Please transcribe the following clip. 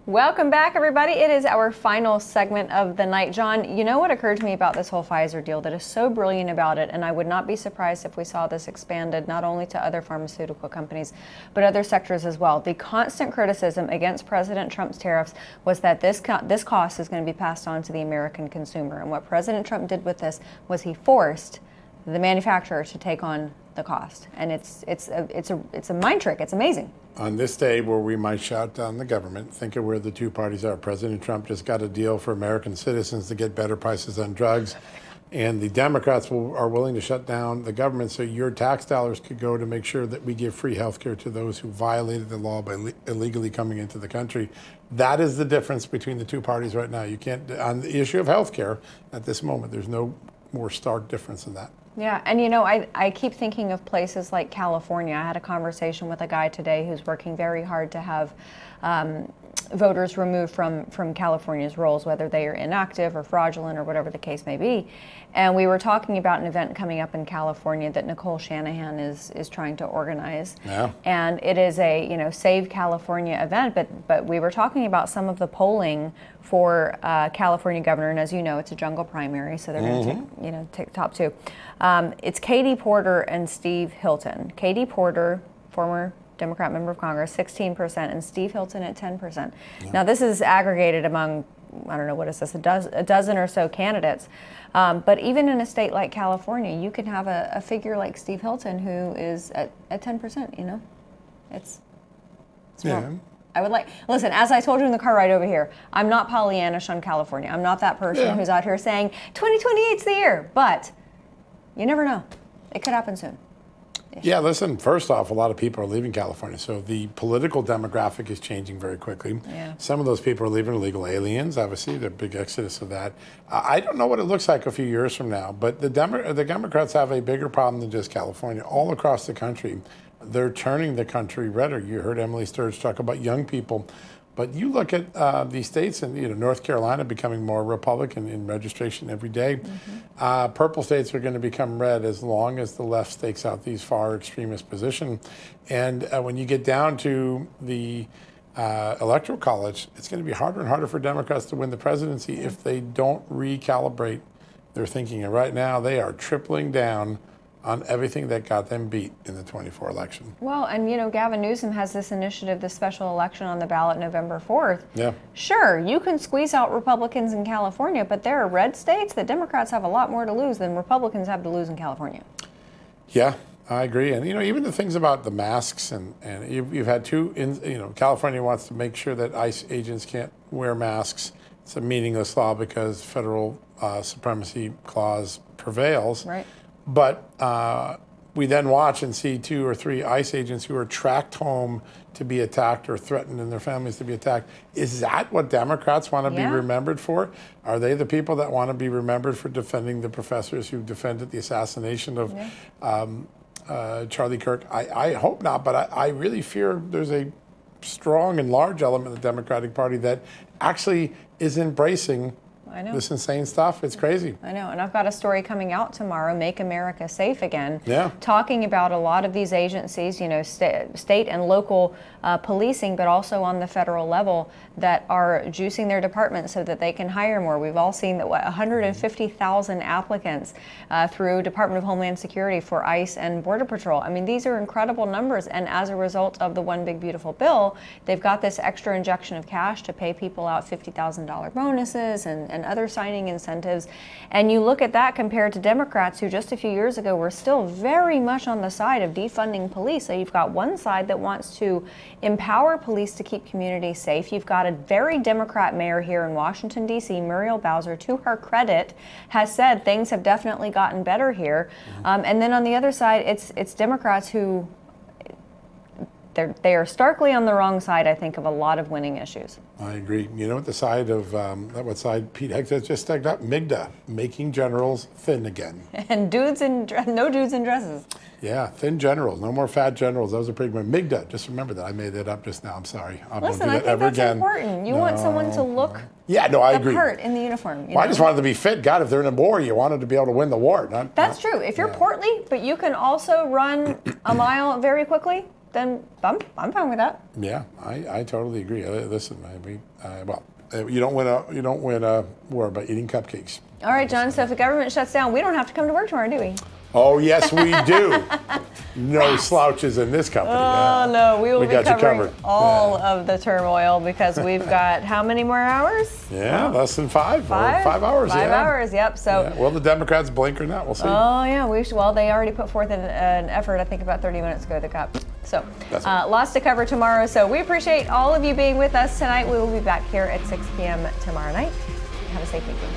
Welcome back, everybody. It is our final segment of the night. John, you know what occurred to me about this whole Pfizer deal that is so brilliant about it, and I would not be surprised if we saw this expanded not only to other pharmaceutical companies, but other sectors as well. The constant criticism against President Trump's tariffs was that this cost is going to be passed on to the American consumer. And what President Trump did with this was he forced the manufacturer to take on the cost. And it's a mind trick. It's amazing. On this day where we might shut down the government, think of where the two parties are. President Trump just got a deal for American citizens to get better prices on drugs, and the Democrats are willing to shut down the government so your tax dollars could go to make sure that we give free health care to those who violated the law by illegally coming into the country. That is the difference between the two parties right now. You can't, on the issue of health care at this moment, there's no more stark difference than that. Yeah, and you know, I keep thinking of places like California. I had a conversation with a guy today who's working very hard to have voters removed from California's rolls, whether they are inactive or fraudulent or whatever the case may be. And we were talking about an event coming up in California that Nicole Shanahan is trying to organize. Yeah. And it is a, Save California event, but we were talking about some of the polling for California governor, and as you know, it's a jungle primary, so they're going to take the top two. It's Katie Porter and Steve Hilton. Katie Porter, former Democrat member of Congress, 16%, and Steve Hilton at 10%. Yeah. Now, this is aggregated among, I don't know, what is this, a dozen or so candidates. But even in a state like California, you can have a figure like Steve Hilton who is at 10%, It's wrong. I would listen, as I told you in the car ride over here, I'm not Pollyannish on California. I'm not that person who's out here saying 2028's the year, but you never know. It could happen soon. Yeah, listen, first off, a lot of people are leaving California, so the political demographic is changing very quickly. Yeah. Some of those people are leaving illegal aliens, obviously, the big exodus of that. I don't know what it looks like a few years from now, but the Democrats have a bigger problem than just California. All across the country, they're turning the country redder. You heard Emily Sturge talk about young people. But you look at these states, and North Carolina becoming more Republican in registration every day. Purple states are going to become red as long as the left stakes out these far extremist positions. And when you get down to the electoral college, it's going to be harder and harder for Democrats to win the presidency if they don't recalibrate their thinking. And right now, they are tripling down on everything that got them beat in the 24 election. Well, and Gavin Newsom has this initiative, this special election on the ballot November 4th. Yeah. Sure, you can squeeze out Republicans in California, but there are red states that Democrats have a lot more to lose than Republicans have to lose in California. Yeah, I agree. And, even the things about the masks and you've had California wants to make sure that ICE agents can't wear masks. It's a meaningless law because federal supremacy clause prevails. Right. But we then watch and see 2 or 3 ICE agents who are tracked home to be attacked or threatened and their families to be attacked. Is that what Democrats want to be remembered for? Are they the people that want to be remembered for defending the professors who defended the assassination of Charlie Kirk? I hope not, but I really fear there's a strong and large element of the Democratic Party that actually is embracing this insane stuff. It's crazy. I know. And I've got a story coming out tomorrow, Make America Safe Again, talking about a lot of these agencies, state and local policing, but also on the federal level that are juicing their departments so that they can hire more. We've all seen that 150,000 applicants through Department of Homeland Security for ICE and Border Patrol. I mean, these are incredible numbers. And as a result of the One Big Beautiful Bill, they've got this extra injection of cash to pay people out $50,000 bonuses and other signing incentives. And you look at that compared to Democrats who just a few years ago were still very much on the side of defunding police. So you've got one side that wants to empower police to keep communities safe. You've got a very Democrat mayor here in Washington, D.C., Muriel Bowser, to her credit, has said things have definitely gotten better here. And then on the other side, it's Democrats who they are starkly on the wrong side, I think, of a lot of winning issues. I agree. What side Pete Hegseth just stuck up? MIGDA, making generals thin again. And no dudes in dresses. Yeah, thin generals, no more fat generals. That was a pretty good one. MIGDA, just remember that. I made that up just now. I'm sorry. I won't do that ever again. Important. You want someone to look I agree. the part in the uniform. I just wanted to be fit. God, if they're in a war, you wanted to be able to win the war. That's true. If you're portly, but you can also run a mile very quickly, then I'm fine with that. Yeah, I totally agree. Listen, you don't win a war by eating cupcakes. All right, John. So if the government shuts down, we don't have to come to work tomorrow, do we? Oh, yes, we do. No slouches in this company. Oh, no. We will be covering covered. all of the turmoil because we've got how many more hours? Yeah, less than 5. Five? 5 hours. 5 hours, yep. So, Will the Democrats blink or not? We'll see. Oh, yeah. Well, they already put forth an effort, I think, about 30 minutes ago, the CUP. So, lots to cover tomorrow. So, we appreciate all of you being with us tonight. We will be back here at 6 p.m. tomorrow night. Have a safe weekend.